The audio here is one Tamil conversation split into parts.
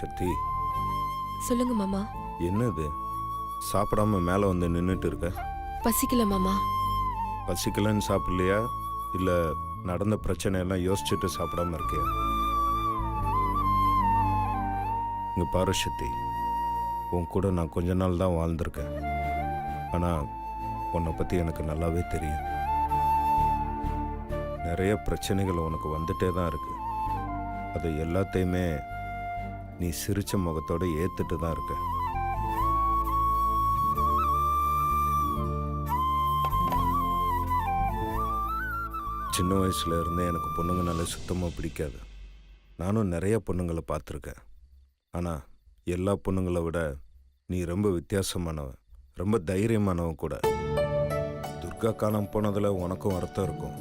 சக்தி, சொல்லுங்க மாமா. என்னது சாப்பிடாம மேலே வந்து நின்றுட்டு இருக்க? பசிக்கல மாமா. பசிக்கலன்னு சாப்பிடலையா, இல்லை நடந்த பிரச்சனையெல்லாம் யோசிச்சுட்டு சாப்பிடாம இருக்கியா? இங்கே பாரு சக்தி, உன் கூட நான் கொஞ்ச நாள் தான் வாழ்ந்திருக்கேன். ஆனால் உன்னை பற்றி எனக்கு நல்லாவே தெரியும். நிறைய பிரச்சனைகள் உனக்கு வந்துட்டே தான் இருக்கு. அது எல்லாத்தையுமே நீ சிரிச்ச முகத்தோட ஏற்றுட்டு தான் இருக்க. சின்ன வயசுல இருந்தே எனக்கு பொண்ணுங்கனால சுத்தமாக பிடிக்காது. நானும் நிறைய பொண்ணுங்களை பார்த்துருக்கேன். ஆனால் எல்லா பொண்ணுங்களை விட நீ ரொம்ப வித்தியாசமானவன், ரொம்ப தைரியமானவன் கூட. துர்கா காணாம போனதில் உனக்கும் வருத்தம் இருக்கும்.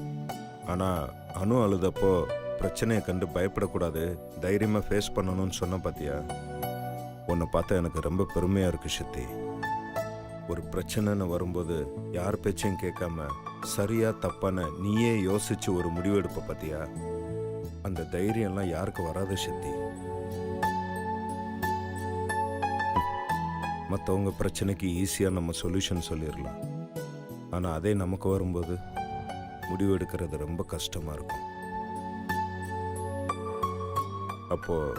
ஆனால் அணு அழுதப்போ பிரச்சனையை கண்டு பயப்படக்கூடாது, தைரியமாக ஃபேஸ் பண்ணணும்னு சொன்ன பார்த்தியா? உன்னை பார்த்தா எனக்கு ரொம்ப பெருமையாக இருக்கு சக்தி. ஒரு பிரச்சனைன்னு வரும்போது யார் பேச்சையும் கேட்காம சரியா தப்பான நீயே யோசிச்சு ஒரு முடிவெடுப்ப பார்த்தியா? அந்த தைரியம்லாம் யாருக்கு வராத சக்தி. மற்றவங்க பிரச்சனைக்கு ஈஸியாக நம்ம சொல்யூஷன் சொல்லிடலாம். ஆனால் அதே நமக்கு வரும்போது முடிவு எடுக்கிறது ரொம்ப கஷ்டமாக இருக்கும். அப்போது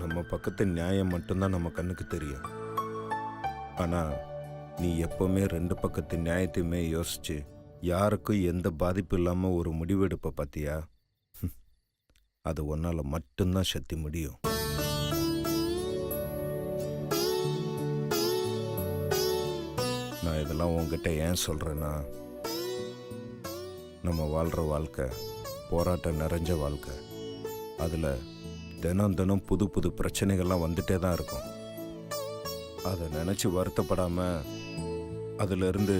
நம்ம பக்கத்து நியாயம் மட்டும்தான் நம்ம கண்ணுக்கு தெரியும். ஆனால் நீ எப்போவுமே ரெண்டு பக்கத்து நியாயத்தையுமே யோசிச்சு யாருக்கும் எந்த பாதிப்பு இல்லாமல் ஒரு முடிவெடுப்ப பார்த்தியா? அது ஒன்றால் மட்டும்தான் சக்தி முடியும். நான் இதெல்லாம் உங்ககிட்ட ஏன் சொல்கிறேன்னா, நம்ம வாழ்கிற வாழ்க்கை போராட்டம் நிறைஞ்ச வாழ்க்கை. அதில் தினம் தினம் புது புது பிரச்சனைகள்லாம் வந்துட்டே தான் இருக்கும். அதை நினச்சி வருத்தப்படாமல் அதிலிருந்து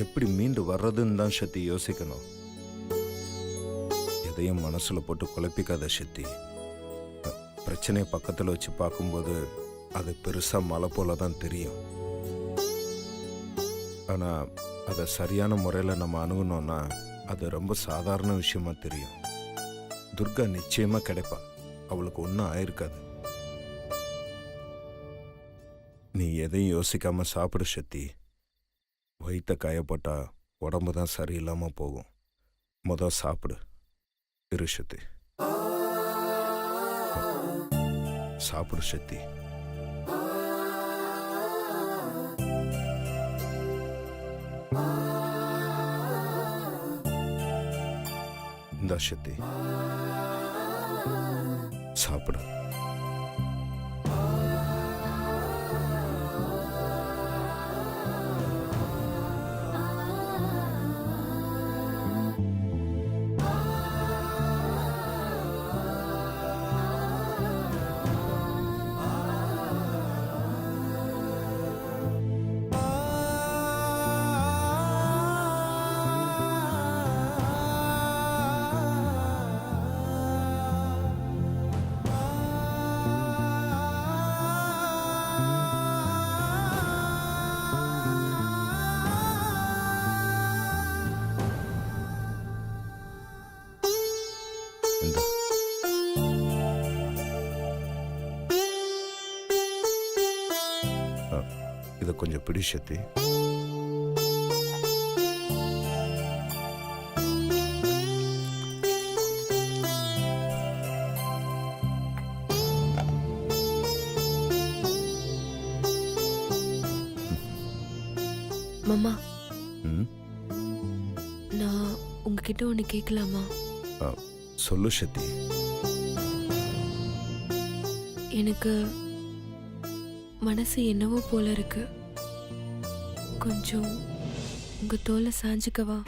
எப்படி மீண்டு வர்றதுன்னு தான் சக்தி யோசிக்கணும். எதையும் மனசில் போட்டு குழப்பிக்காத சக்தி. பிரச்சனையை பக்கத்தில் வச்சு பார்க்கும்போது அது பெருசாக மலை போல தான் தெரியும். ஆனால் அதை சரியான முறையில் நம்ம அணுகணும்னா அது ரொம்ப சாதாரண விஷயமா தெரியும். துர்கா நிச்சயமாக கிடைப்பா, அவளுக்கு ஒன்றும் ஆயிருக்காது. நீ எதையும் யோசிக்காமல் சாப்பிடு சக்தி. வயிற்ற காயப்பட்டா உடம்பு தான் சரியில்லாமல் போகும். சாப்பிடு. இரு சக்தி, சாப்பிடு சக்தி. இந்த சக்தி சாப்பிடு. இதை கொஞ்சம் பிடி சக்தி. மாமா, நான் உங்ககிட்ட ஒன்று கேட்கலாமா? சொல்லு சக்தி. எனக்கு மனசு என்னவோ போல இருக்கு. கொஞ்சம் உங்க தோலை சாஞ்சுக்கவா?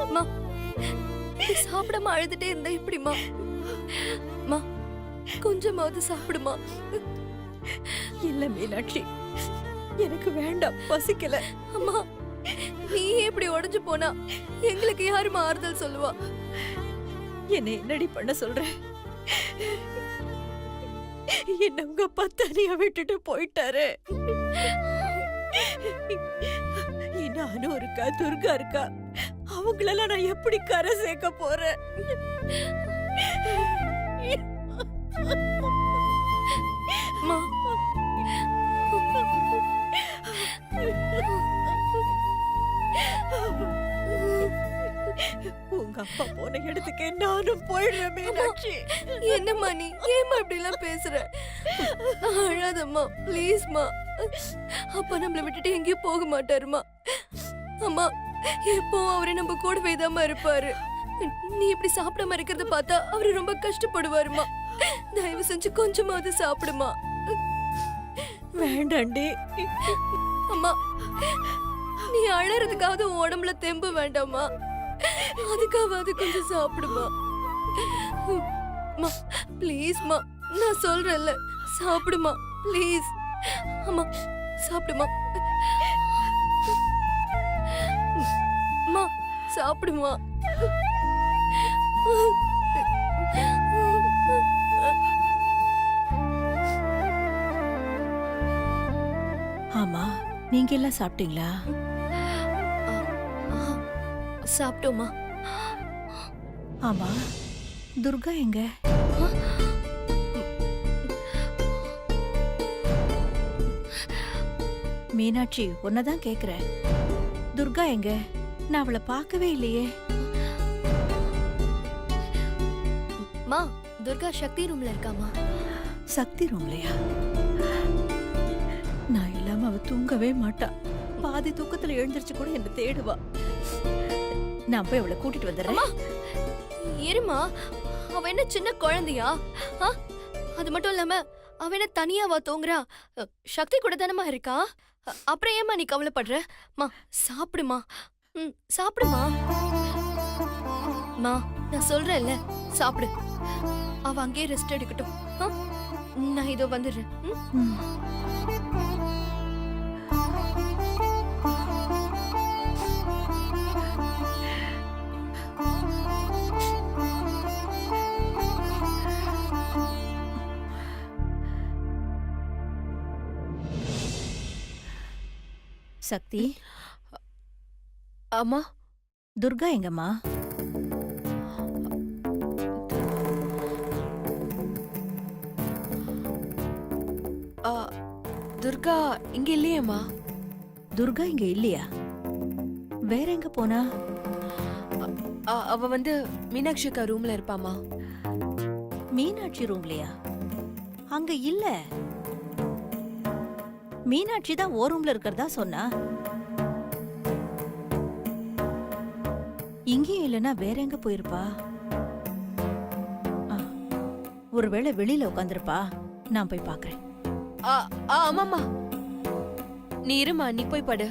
அம்மா இப்படி சாப்பிடாம அழுதுட்டே இருந்தா இப்படிமா? அம்மா கொஞ்சமாவது சாப்பிடுமா. இல்ல மீனாட்சி, எனக்கு வேண்டாம், பசிக்கல. அம்மா நீ இப்படி உடைஞ்சு போனா எங்களுக்கு யாருமா ஆறுதல் சொல்லுவா? என்ன என்னடி பண்ண சொல்ற? என்ன உங்க அப்பா தனியா விட்டுட்டு போயிட்டாரு. இன்னும் அனு இருக்கா, துர்கா இருக்கா, அவங்களெல்லாம் நான் எப்படி கரை சேர்க்க போறேன்? அம்மா உங்க அப்பா போன இடத்துக்கு நானும் போயிடுறேன் மீனாட்சி. என்னம்மா நீ ஏம்மா இப்படி எல்லாம் பேசுற? அழாதம்மா ப்ளீஸ்மா. அப்பா நம்மள விட்டுட்டு எங்கேயும் போக மாட்டாருமா. அம்மா எப்போ அவரு நம்ம கூடவே தாம்மா இருப்பாரு. நீ இப்படி சாப்பிடாம இருக்கிறத பார்த்தா அவரு ரொம்ப கஷ்டப்படுவாருமா. தயவு செஞ்சு கொஞ்சமாவது சாப்பிடுமா. வேண்டாண்டி. அம்மா நீ அழறதுக்காவது உன் உடம்புல தெம்பு வேண்டாமா? அதுக்காவது கொஞ்சம் சாப்பிடுமா. ப்ளீஸ்மா, நான் சொல்றேன்ல சாப்பிடுமா ப்ளீஸ். அம்மா சாப்பிடுமா. அம்மா சாப்பிடுமா. ஆமா, நீங்க எல்லாம் சாப்பிட்டீங்களா? சாப்பிட்டோமா. ஆமா, துர்கா எங்க? மீனாட்சி, உன்னதான் கேக்குறேன். துர்கா எங்க? நான் அவளை பார்க்கவே இல்லையே. மா துர்கா சக்தி ரூம்ல இருக்காமா. சக்தி ரூம்லயா? நான் இல்லாம அவ தூங்கவே மாட்டா. பாதி தூக்கத்துல எழுந்திருச்சு கூட என்ன தேடுவா. நான் போய் அவளை கூட்டிட்டு வந்துடுறேன். இருமா, அவ என்ன சின்ன குழந்தையா? அது மட்டும் இல்லாம அவ என்ன தனியாவா தூங்குறா? சக்தி கூட தானமா இருக்கா. அப்புறம் ஏமா நீ கவலைப்படுற? மா சாப்பிடுமா. சாப்பிடுமா. மா நான் சொல்றேன்ல சாப்பிடு. அவ அங்கேயே ரெஸ்ட் எடுக்கட்டும். நான் இதோ வந்துடுறேன். சக்தி, அம்மா துர்கா எங்கம்மா? துர்கா இங்க இல்லையேம்மா. துர்கா இங்க இல்லையா? வேற எங்க போனா? அவ வந்து மீனாட்சி அக்கா ரூம்ல இருப்பாமா. மீனாட்சி ரூம்லயா? அங்க இல்ல. மீனாட்சி தான் ஓ ரூம்ல இருக்கிறதா சொன்னா. இங்கேயும் இல்லனா வேற எங்க போயிருப்பா? ஒருவேளை வெளியில உட்காந்துருப்பா. நான் போய் பாக்குறேன். ஆமாமா, நீ இருமா, நீ போய் படு,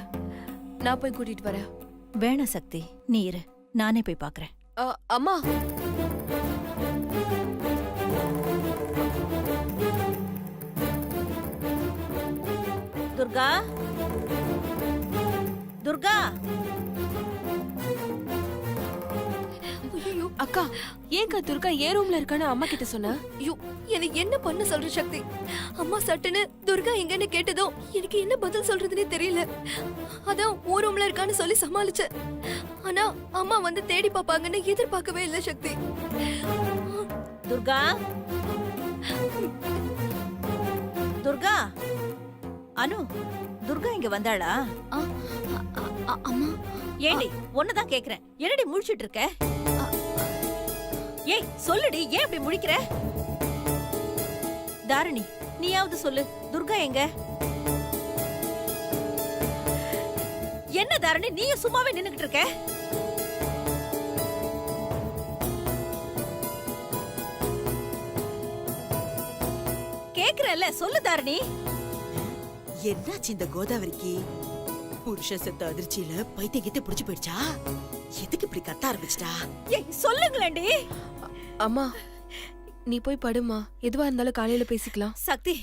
நான் போய் கூட்டிட்டு வரேன். வேணா சக்தி, நீ இரு, நானே போய் பாக்குறேன். அம்மா துர்கா, துர்கா. அக்கா, ஏன்க்கா துர்கா ஏன் ரூம்ல இருக்கான்னு அம்மா கிட்ட சொன்ன? ஐயோ, எனக்கு என்ன பண்ண சொல்ற சக்தி? அம்மா சட்டுன்னு துர்கா எங்கன்னு கேட்டதும் எனக்கு என்ன பதில் சொல்றதுன்னே தெரியல. அதான் ஓ ரூம்ல இருக்கான்னு சொல்லி சமாளிச்சேன். ஆனா அம்மா வந்து தேடி பாப்பாங்கன்னு எதிர்பார்க்கவே இல்ல சக்தி. துர்கா, துர்கா, அனு, துர்கா இங்க வந்தாளா? அம்மா ஏண்டி, ஒன்னதான் கேக்குறேன், என்னடி முழிச்சிட்டு இருக்க? ஏய் சொல்லுடி, ஏன் இப்படி முழிக்கிற? தாரணி, நீயாவது சொல்லு, துர்கா எங்க? என்ன தாரணி, நீயும் சும்மாவே நின்னுகிட்டு இருக்க? கேக்குறல்ல, சொல்லு தாரணி. என்னாச்சு இந்த கோதாவரிக்கு? புருஷ செத்த அதிர்ச்சியில பைத்தியத்தை புடிச்சு போயிடுச்சா? எதுக்கு இப்படி கத்த ஆரம்பிச்சிட்டா? ஏய் சொல்லுங்களேண்டி. அம்மா நீ போய் படுமா, எதுவா இருந்தாலும் காலையில பேசிக்கலாம். சக்தி,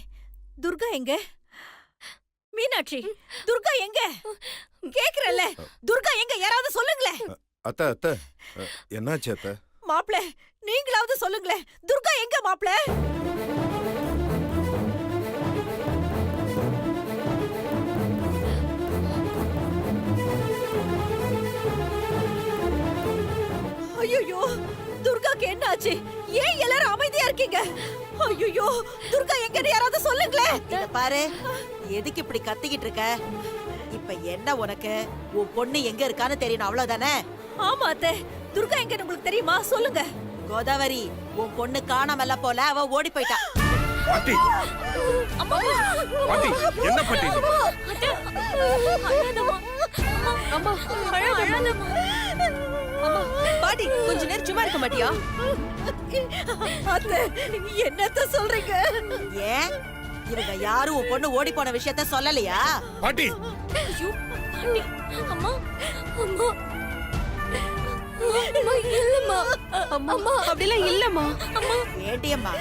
துர்கா எங்க? மீனாட்சி, துர்கா எங்க? கேக்குறல்ல, துர்கா எங்க? யாராவது சொல்லுங்களே. அத்தை அத்தை என்னாச்சு அத்தை? மாப்ள, நீங்களாவது சொல்லுங்களே, துர்கா எங்க மாப்ள? ஐயோ, துர்காக்கு என்ன ஆச்சு? ஏன் எல்லாரும் அமைதியா இருக்கீங்க? ஐயோ, துர்கா எங்கன்னு யாராவது சொல்லுங்களே. இத பாரு, எதுக்கு இப்படி கத்திக்கிட்டு இருக்க? இப்ப என்ன உனக்கு? உன் பொண்ணு எங்க இருக்கான்னு தெரியணும், அவ்வளவுதானே? ஆமா அத்தை, துர்கா எங்கன்னு உங்களுக்கு தெரியுமா? சொல்லுங்க. கோதாவரி, உன் பொண்ணு காணாமல போல, அவ ஓடி போயிட்டா. பாட்டி பாட்டி என்ன பாட்டி இது? அம்மா அழாதம்மா. அம்மா பாட்டி கொஞ்ச நேரம் சும்மா இருக்க மாட்டியா? அத்தை, என்னத்த சொல்றீங்க? ஏன் இவங்க யாரும் உன் பொண்ணு ஓடி போன விஷயத்த சொல்லலையா? பாட்டி ஐயோ பாட்டி. அம்மா அம்மா அம்மா இல்லம்மா. அம்மா அப்படிலாம் இல்லம்மா. அம்மா வேண்டியம்மா,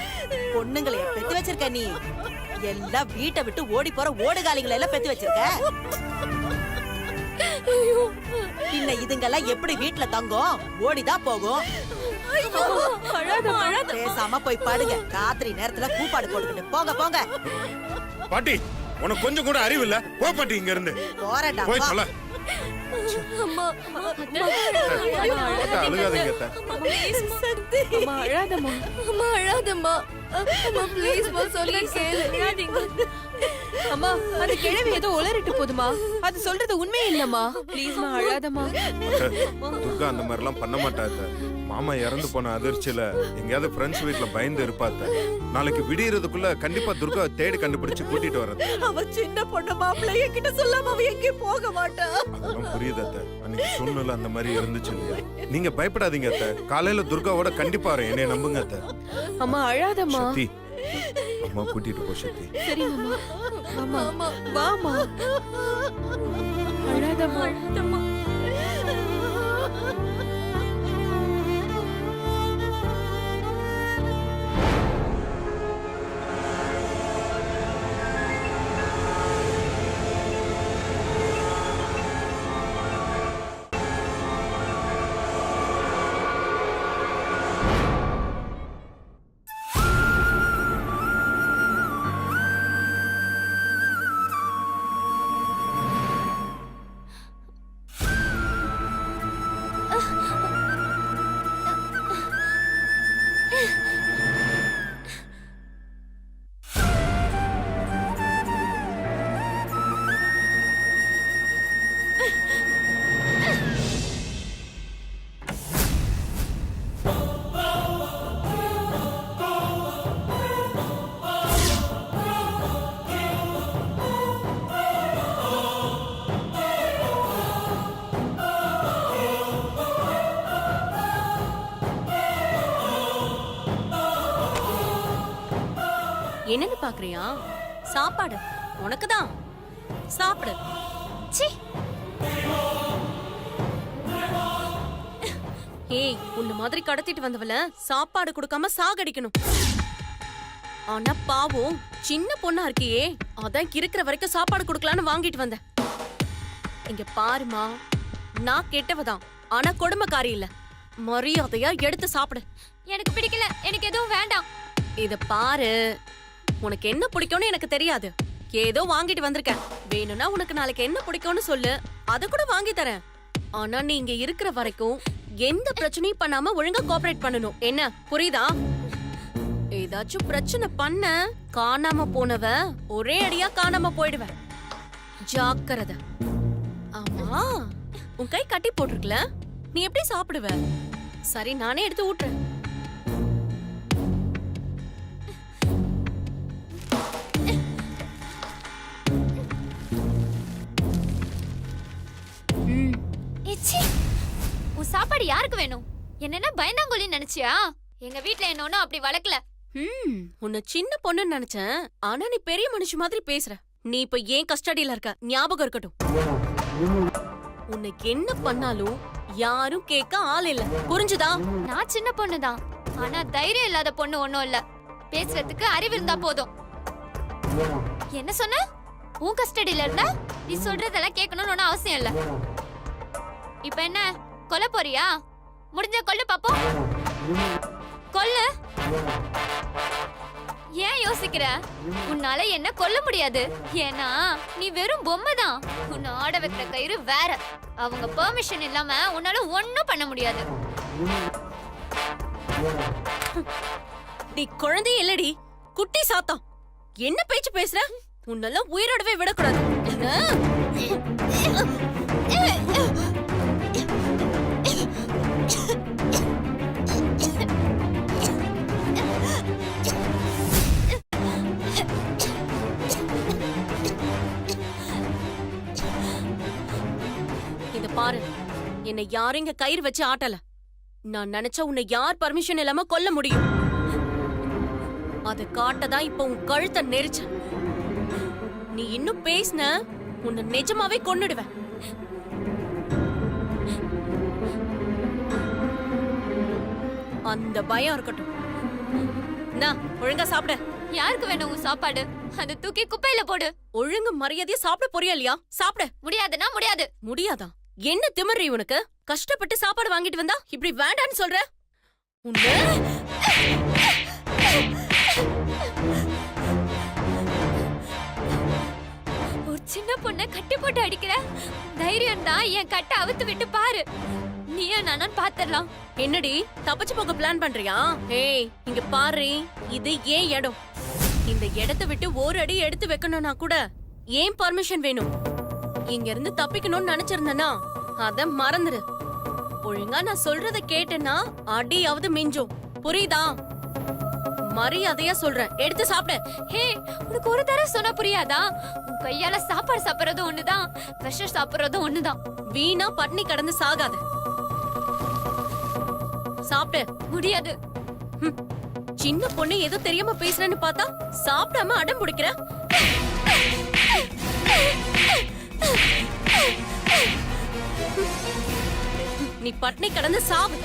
பொண்ணுங்களை பெத்து வச்சிருக்க நீ. எல்லாம் வீட்டை விட்டு ஓடி போற ஓடுகாலிகளை எல்லாம் பெத்து வச்சிருக்க. ஐயோ பின்ன இதுங்கெல்லாம் எப்படி வீட்டுல தங்கும்? ஓடிதான் போகும். அழாதம்மா. பேசாம போய் படுங்க. ராத்திரி நேரத்துல கூப்பாடு போட்டுக்கிட்டு போங்க போங்க. பாட்டி உனக்கு கொஞ்சம் கூட அறிவு இல்ல? போ பாட்டி இங்க இருந்து. போறடா போய் வா. சொல்ல. அம்மா அத்தை, அழுகாதீங்க அத்தை. அம்மா அழாதம்மா. அம்மா அழாதம்மா. அம்மா ப்ளீஸ் மா, சொல்ல கேளு. அம்மா அந்த கிழவி ஏதோ உளறிட்டு போதுமா, அது சொல்றது உண்மையே இல்லம்மா. ப்ளீஸ் மா, அழாதம்மா. அத்தை, துர்கா அந்த மாதிரி எல்லாம் பண்ண மாட்டா அத்தை. மாமா இறந்து போன அதிர்ச்சியில எங்கேயாவது ஃப்ரெண்ட்ஸ் வீட்ல பயந்து இருப்பாத்த. நாளைக்கு விடியறதுக்குள்ள கண்டிப்பா துர்கா தேடி கண்டுபிடிச்சு கூட்டிட்டு வரது. அவ சின்ன பொண்ணு மாப்ள, என்கிட்ட சொல்லாம அவ எங்கேயும் போக மாட்டா. அதெல்லாம் புரியுது அத்தை. அன்னைக்கு சூழ்நிலை அந்த மாதிரி இருந்துச்சு இல்லையா? நீங்க பயப்படாதீங்க அத்தை. காலையில துர்காவோட கண்டிப்பா வரேன், என்னைய நம்புங்க அத்தை. அம்மா அழாதம்மா. சக்தி, அம்மா கூட்டிட்டு போ சக்தி. சரி மாமா. அம்மா வாமா. அழாதம்மா. அழாதம்மா. என்னன்னு பாக்குறியா? சாப்பாடு உனக்குதான், சாப்பிடு. சீ. ஏய், உன்ன மாதிரி கடத்திட்டு வந்தவள சாப்பாடு கொடுக்காம சாகடிக்கணும். ஆனா பாவம் சின்ன பொண்ணா இருக்கியே, அதான் இருக்கிற வரைக்கும் சாப்பாடு கொடுக்கலான்னு வாங்கிட்டு வந்தேன். இங்க பாருமா, நான் கெட்டவதான், ஆனா கொடுமைக்காரி இல்ல. மரியாதையா எடுத்து சாப்பிடு. எனக்கு பிடிக்கல, எனக்கு எதுவும் வேண்டாம். இத பாரு, உனக்கு என்ன பிடிக்கும்னு எனக்கு தெரியாது. ஏதோ வாங்கிட்டு வந்திருக்கேன். வேணும்னா உனக்கு நாளைக்கு என்ன பிடிக்கும்னு சொல்லு, அத கூட வாங்கி தரேன். ஆனா நீ இங்க இருக்கிற வரைக்கும் எந்த பிரச்சனையும் பண்ணாம ஒழுங்கா கோஆபரேட் பண்ணணும். என்ன புரியுதா? ஏதாச்சும் பிரச்சனை பண்ண, காணாம போனவ ஒரே அடியா காணாம போயிடுவேன். ஜாக்கிரதை. ஆமா, உன் கை கட்டி போட்டிருக்கல, நீ எப்படி சாப்பிடுவ? சரி, நானே எடுத்து ஊட்டுறேன். ஏச்சி, உன் சாப்பாடு யாருக்கு வேணும்? என்னன்னா பயந்தாங்கோலி நினைச்சியா? எங்க வீட்ல என்ன ஒண்ணும் அப்படி வளர்க்கல. உன்னை சின்ன பொண்ணுன்னு நினைச்சேன். ஆனா நீ பெரிய மனுஷ மாதிரி பேசுற. நீ இப்ப ஏன் கஸ்டடியில இருக்க, ஞாபகம் இருக்கட்டும். உனக்கு என்ன பண்ணாலும் யாரும் கேட்க ஆள் இல்ல, புரிஞ்சுதா? நான் சின்ன பொண்ணுதான், ஆனா தைரியம் இல்லாத பொண்ணு ஒண்ணும் இல்ல. பேசுறதுக்கு அறிவு இருந்தா போதும். என்ன சொன்ன? உன் கஸ்டடியில இருந்தா நீ சொல்றதெல்லாம் கேட்கணும்னு ஒன்னும் அவசியம் இல்ல. இப்ப என்ன கொல்ல போறியா? முடிஞ்ச கொல்லு பாப்போம். கொல்லு. ஏன் யோசிக்கிற? உன்னால என்ன கொல்ல முடியாது, ஏன்னா நீ வெறும் பொம்மை தான். உன்னை ஆட வைக்கிற கயிறு வேற. அவங்க பெர்மிஷன் இல்லாம உன்னால ஒண்ணும் பண்ண முடியாது. நீ குழந்தை இல்லடி, குட்டி சாத்தம். என்ன பேச்சு பேசுற? உன்னெல்லாம் உயிரோடவே விடக்கூடாது. இத பாரு, என்னை யாரும் இங்க கயிறு வச்சு ஆட்டல. நான் நினைச்சா உன்னை யார் பர்மிஷன் இல்லாம கொல்ல முடியும். அதை காட்டதான் இப்ப உன் கழுத்தை நெரிச்ச. நீ இன்னும் பேசின உன்னை நிஜமாவே கொன்னுடுவேன். அந்த பயம் இருக்கட்டும். நான் ஒழுங்கா சாப்பிட. யாருக்கு வேணும் உன் சாப்பாடு? அதை தூக்கி குப்பையில போடு. ஒழுங்கு மரியாதையா சாப்பிட போறியா இல்லையா? சாப்பிட. முடியாதுன்னா முடியாது. முடியாதா? என்ன திமிர்றி உனக்கு? கஷ்டப்பட்டு சாப்பாடு வாங்கிட்டு வந்தா இப்படி வேண்டான்னு சொல்ற? உன்னை ஒரு சின்ன பொண்ண கட்டி போட்டு அடிக்கிற தைரியம் தான் என் கட்டை அவுத்து விட்டு பாரு. நீயா நானும் பாத்துடலாம். என்னடி தப்பிச்சு போக பிளான் பண்றியா? ஏய் இங்க பாரு, இது ஏன் இடம். இந்த இடத்தை விட்டு ஒரு அடி எடுத்து வைக்கணும்னா கூட ஏன் பர்மிஷன் வேணும்? இங்க இருந்து தப்பிக்கணும்னு நினைச்சிருந்தனா அத மறந்துரு. ஒழுங்கா நான் சொல்றத கேட்டேன்னா அடியாவது மிஞ்சும், புரியுதா? மரியாதையா சொல்றேன், எடுத்து சாப்பிடு. ஹே, உனக்கு ஒரு தடவை சொன்னா புரியாதா? உன் கையால சாப்பாடு சாப்பிடுறதும் ஒண்ணுதான், விஷம் சாப்பிடுறதும் ஒண்ணுதான். வீணா பட்னி கடந்து சாகாது. சாப்பிடு. முடியாது. சின்ன பொண்ணு ஏதோ தெரியாம பேசுறேன்னு பார்த்தா சாப்பிடாம அடம் பிடிக்கிற. நீ பட்னி கடந்து சாவு.